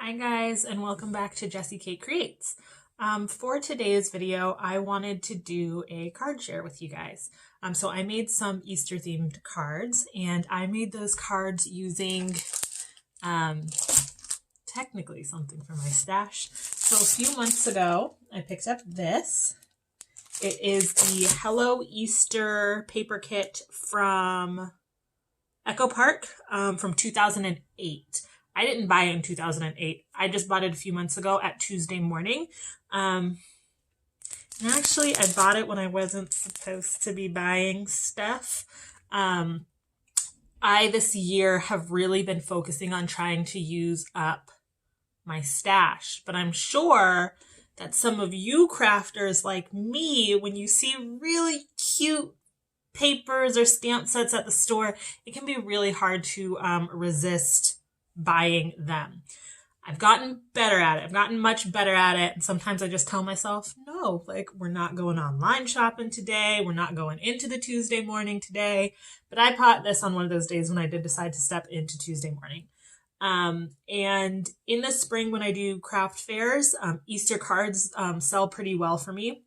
Hi guys, and welcome back to Jessie Kate Creates. For today's video, I wanted to do a card share with you guys. So I made some Easter themed cards, and I made those cards using technically something from my stash. So a few months ago, I picked up this. It is the Hello Easter paper kit from Echo Park from 2008. I didn't buy it in 2008. I just bought it a few months ago at Tuesday morning. And actually, I bought it when I wasn't supposed to be buying stuff. I, this year, have really been focusing on trying to use up my stash. But I'm sure that some of you crafters like me, when you see really cute papers or stamp sets at the store, it can be really hard to resist buying them. I've gotten better at it. I've gotten much better at it. And sometimes I just tell myself, no, we're not going online shopping today. We're not going into the Tuesday morning today. But I bought this on one of those days when I did decide to step into Tuesday morning. And in the spring when I do craft fairs, Easter cards sell pretty well for me.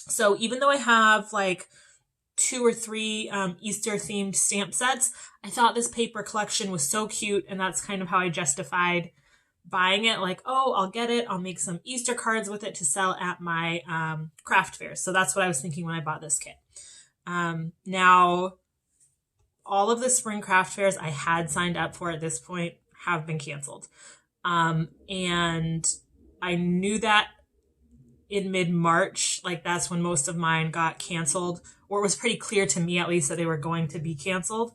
So even though I have 2 or 3 Easter themed stamp sets, I thought this paper collection was so cute, and that's kind of how I justified buying it. Oh, I'll get it. I'll make some Easter cards with it to sell at my craft fairs. So that's what I was thinking when I bought this kit. Now, all of the spring craft fairs I had signed up for at this point have been canceled. And I knew that in mid-March, that's when most of mine got canceled, or it was pretty clear to me at least that they were going to be canceled.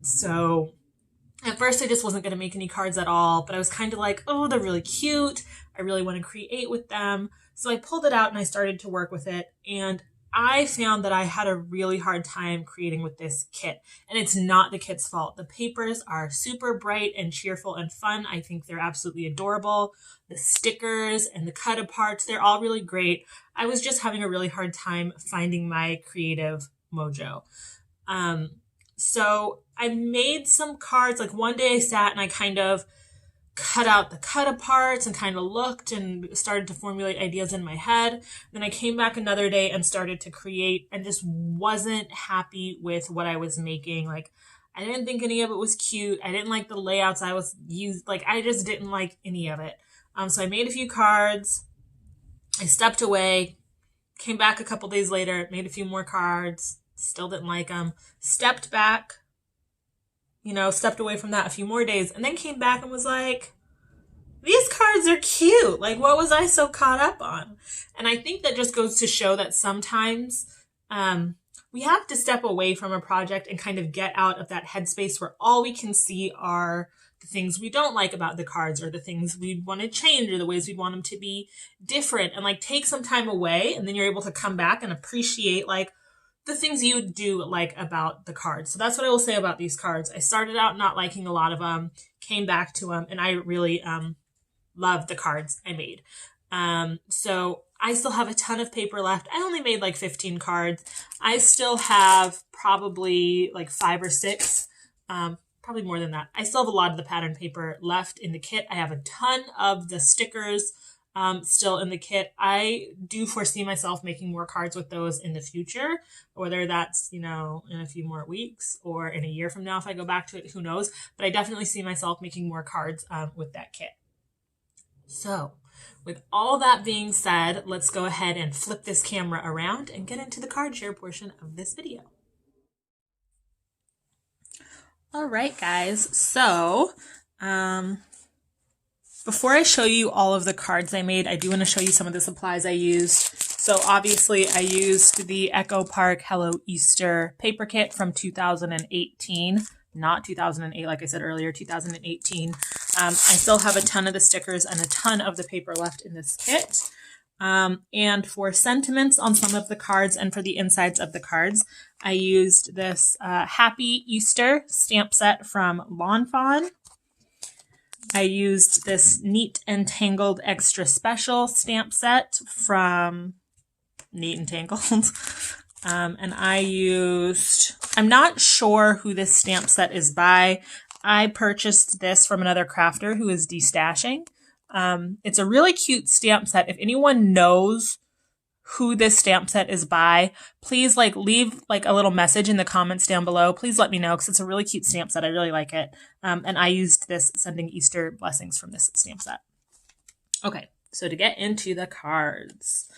So at first I just wasn't going to make any cards at all, but I was kind of oh, they're really cute. I really want to create with them. So I pulled it out and I started to work with it. And I found that I had a really hard time creating with this kit. And it's not the kit's fault. The papers are super bright and cheerful and fun. I think they're absolutely adorable. The stickers and the cut aparts, they're all really great. I was just having a really hard time finding my creative mojo. So I made some cards. One day I sat and I kind of cut out the cut aparts and kind of looked and started to formulate ideas in my head. Then I came back another day and started to create and just wasn't happy with what I was making. I didn't think any of it was cute. I didn't like the layouts I was used. I just didn't like any of it. So I made a few cards. I stepped away, came back a couple days later, made a few more cards, still didn't like them, stepped back, stepped away from that a few more days, and then came back and was these cards are cute. What was I so caught up on? And I think that just goes to show that sometimes we have to step away from a project and kind of get out of that headspace where all we can see are the things we don't like about the cards or the things we want to change or the ways we want them to be different, and take some time away, and then you're able to come back and appreciate the things you do like about the cards. So that's what I will say about these cards. I started out not liking a lot of them, came back to them, and I really love the cards I made. So I still have a ton of paper left. I only made 15 cards. I still have probably 5 or 6, probably more than that. I still have a lot of the pattern paper left in the kit. I have a ton of the stickers still in the kit. I do foresee myself making more cards with those in the future, whether that's, in a few more weeks or in a year from now if I go back to it, who knows. But I definitely see myself making more cards with that kit. So with all that being said, let's go ahead and flip this camera around and get into the card share portion of this video. All right, guys. So, before I show you all of the cards I made, I do want to show you some of the supplies I used. So obviously I used the Echo Park Hello Easter paper kit from 2018, not 2008, like I said earlier, 2018. I still have a ton of the stickers and a ton of the paper left in this kit. And for sentiments on some of the cards and for the insides of the cards, I used this Happy Easter stamp set from Lawn Fawn. I used this Neat and Tangled Extra Special stamp set from Neat and Tangled. And I used, I'm not sure who this stamp set is by. I purchased this from another crafter who is destashing. It's a really cute stamp set. If anyone knows who this stamp set is by, please leave a little message in the comments down below. Please let me know because it's a really cute stamp set. I really like it. And I used this sending Easter blessings from this stamp set. Okay, so to get into the cards.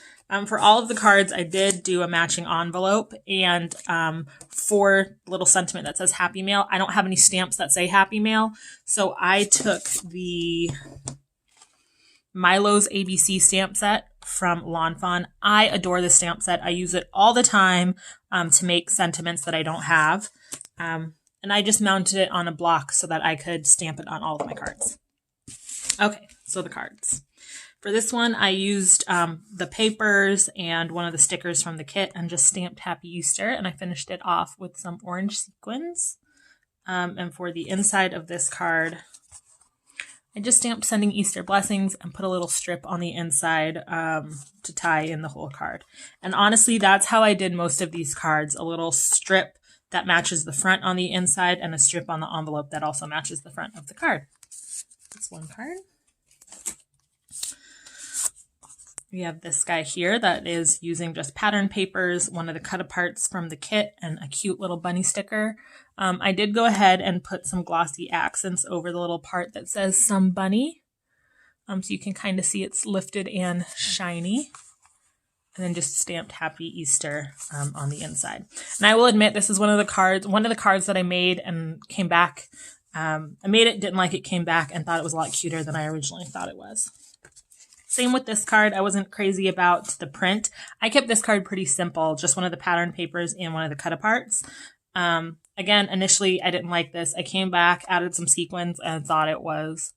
For all of the cards, I did do a matching envelope and for little sentiment that says Happy Mail. I don't have any stamps that say Happy Mail, so I took the Milo's ABC stamp set from Lawn Fawn. I adore this stamp set. I use it all the time to make sentiments that I don't have. And I just mounted it on a block so that I could stamp it on all of my cards. Okay, so the cards. For this one, I used the papers and one of the stickers from the kit and just stamped Happy Easter, and I finished it off with some orange sequins. And for the inside of this card, I just stamped Sending Easter Blessings and put a little strip on the inside to tie in the whole card. And honestly, that's how I did most of these cards. A little strip that matches the front on the inside and a strip on the envelope that also matches the front of the card. That's one card. We have this guy here that is using just pattern papers, one of the cut-aparts from the kit, and a cute little bunny sticker. I did go ahead and put some glossy accents over the little part that says Some Bunny. So you can kind of see it's lifted and shiny. And then just stamped Happy Easter on the inside. And I will admit, this is one of the cards that I made and came back. I made it, didn't like it, came back, and thought it was a lot cuter than I originally thought it was. Same with this card. I wasn't crazy about the print. I kept this card pretty simple, just one of the pattern papers and one of the cut-aparts. Again, initially, I didn't like this. I came back, added some sequins, and thought it was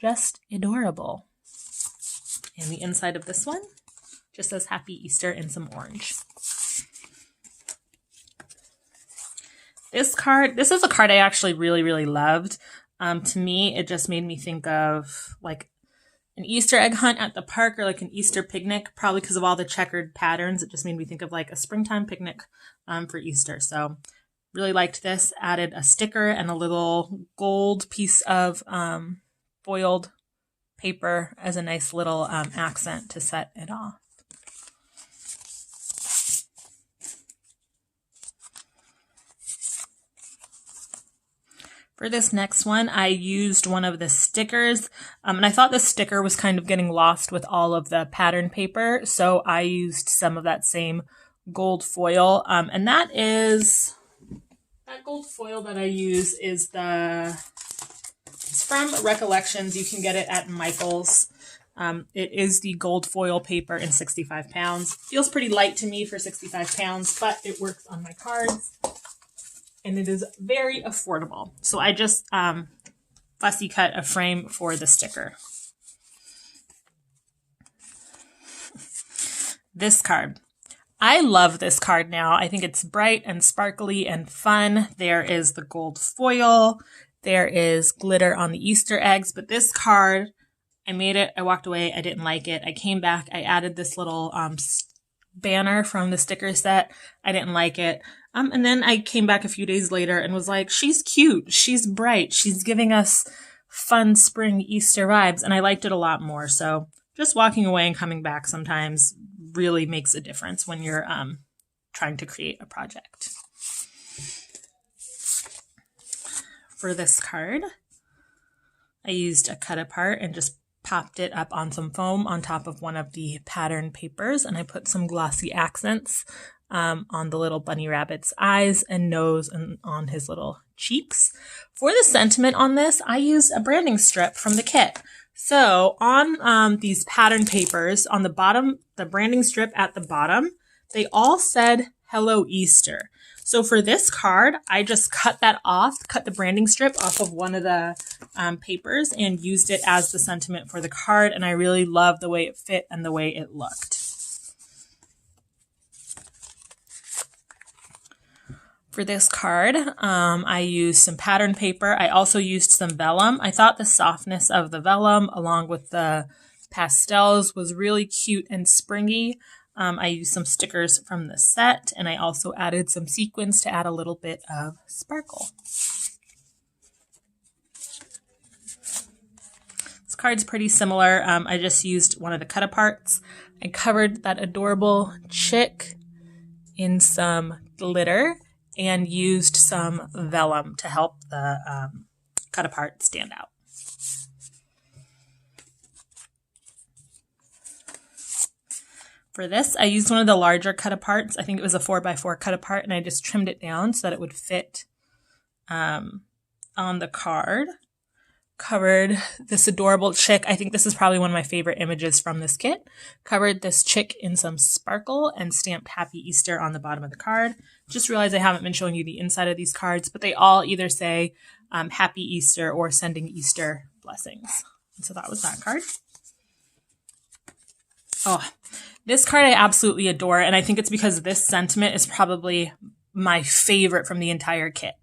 just adorable. And the inside of this one just says Happy Easter in some orange. This is a card I actually really, really loved. To me, it just made me think of an Easter egg hunt at the park or an Easter picnic, probably because of all the checkered patterns. It just made me think of a springtime picnic for Easter. So really liked this. Added a sticker and a little gold piece of foiled paper as a nice little accent to set it off. For this next one, I used one of the stickers, and I thought the sticker was kind of getting lost with all of the pattern paper, so I used some of that same gold foil, and that gold foil that I use is it's from Recollections. You can get it at Michael's. It is the gold foil paper in 65 pounds. Feels pretty light to me for 65 pounds, but it works on my cards. And it is very affordable. So I just fussy cut a frame for the sticker. This card. I love this card now. I think it's bright and sparkly and fun. There is the gold foil. There is glitter on the Easter eggs. But this card, I made it. I walked away. I didn't like it. I came back. I added this little banner from the sticker set. I didn't like it. And then I came back a few days later and was like, she's cute. She's bright. She's giving us fun spring Easter vibes. And I liked it a lot more. So just walking away and coming back sometimes really makes a difference when you're trying to create a project. For this card, I used a cut apart and just popped it up on some foam on top of one of the pattern papers. And I put some glossy accents on the little bunny rabbit's eyes and nose and on his little cheeks. For the sentiment on this, I used a branding strip from the kit. So on these pattern papers, on the bottom, the branding strip at the bottom, they all said Hello Easter. So for this card, I just cut the branding strip off of one of the papers and used it as the sentiment for the card. And I really loved the way it fit and the way it looked. For this card, I used some pattern paper. I also used some vellum. I thought the softness of the vellum along with the pastels was really cute and springy. I used some stickers from the set, and I also added some sequins to add a little bit of sparkle. card's pretty similar. I just used one of the cut-aparts. I covered that adorable chick in some glitter and used some vellum to help the cut-apart stand out. For this, I used one of the larger cut-aparts. I think it was a 4x4 cut-apart, and I just trimmed it down so that it would fit on the card. Covered this adorable chick. I think this is probably one of my favorite images from this kit. Covered this chick in some sparkle and stamped Happy Easter on the bottom of the card. Just realized I haven't been showing you the inside of these cards, but they all either say Happy Easter or Sending Easter Blessings. And so that was that card. Oh, this card I absolutely adore, and I think it's because this sentiment is probably my favorite from the entire kit.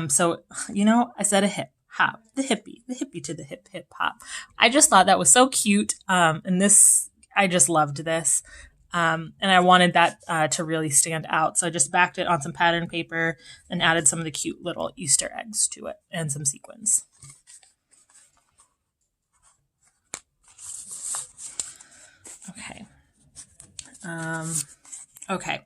So, you know, I said a hip hop, the hippie to the hip hip hop. I just thought that was so cute, and this, I just loved this, and I wanted that to really stand out. So I just backed it on some pattern paper and added some of the cute little Easter eggs to it and some sequins. Okay. Okay.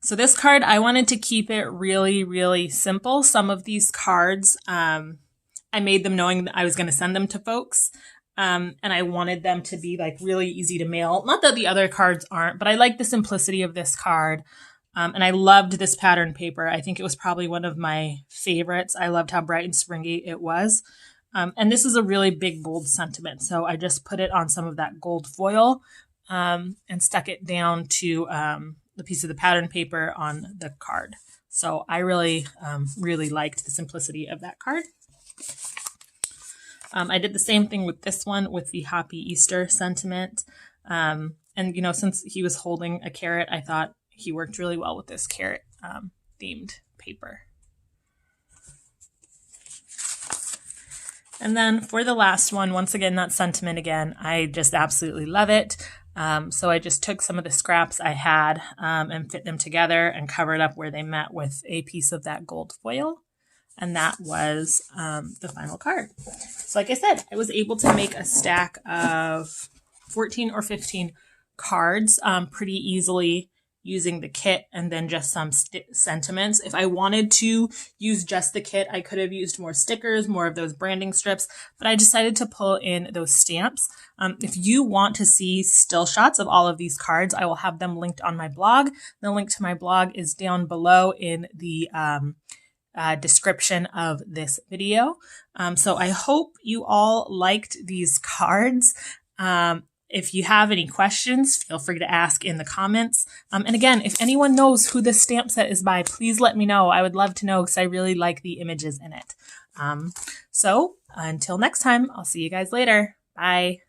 So this card, I wanted to keep it really, really simple. Some of these cards, I made them knowing that I was going to send them to folks. And I wanted them to be like really easy to mail. Not that the other cards aren't, but I like the simplicity of this card. And I loved this pattern paper. I think it was probably one of my favorites. I loved how bright and springy it was. And this is a really big, bold sentiment. So I just put it on some of that gold foil and stuck it down to the piece of the pattern paper on the card. So I really, really liked the simplicity of that card. I did the same thing with this one with the Happy Easter sentiment. And, you know, since he was holding a carrot, I thought he worked really well with this carrot themed paper. And then for the last one, once again, that sentiment again, I just absolutely love it. So I just took some of the scraps I had and fit them together and covered up where they met with a piece of that gold foil. And that was the final card. So like I said, I was able to make a stack of 14 or 15 cards pretty easily using the kit and then just some sentiments. If I wanted to use just the kit, I could have used more stickers, more of those branding strips, but I decided to pull in those stamps. If you want to see still shots of all of these cards, I will have them linked on my blog. The link to my blog is down below in the description of this video. So I hope you all liked these cards. If you have any questions, feel free to ask in the comments. And again, if anyone knows who this stamp set is by, please let me know. I would love to know because I really like the images in it. So until next time, I'll see you guys later. Bye.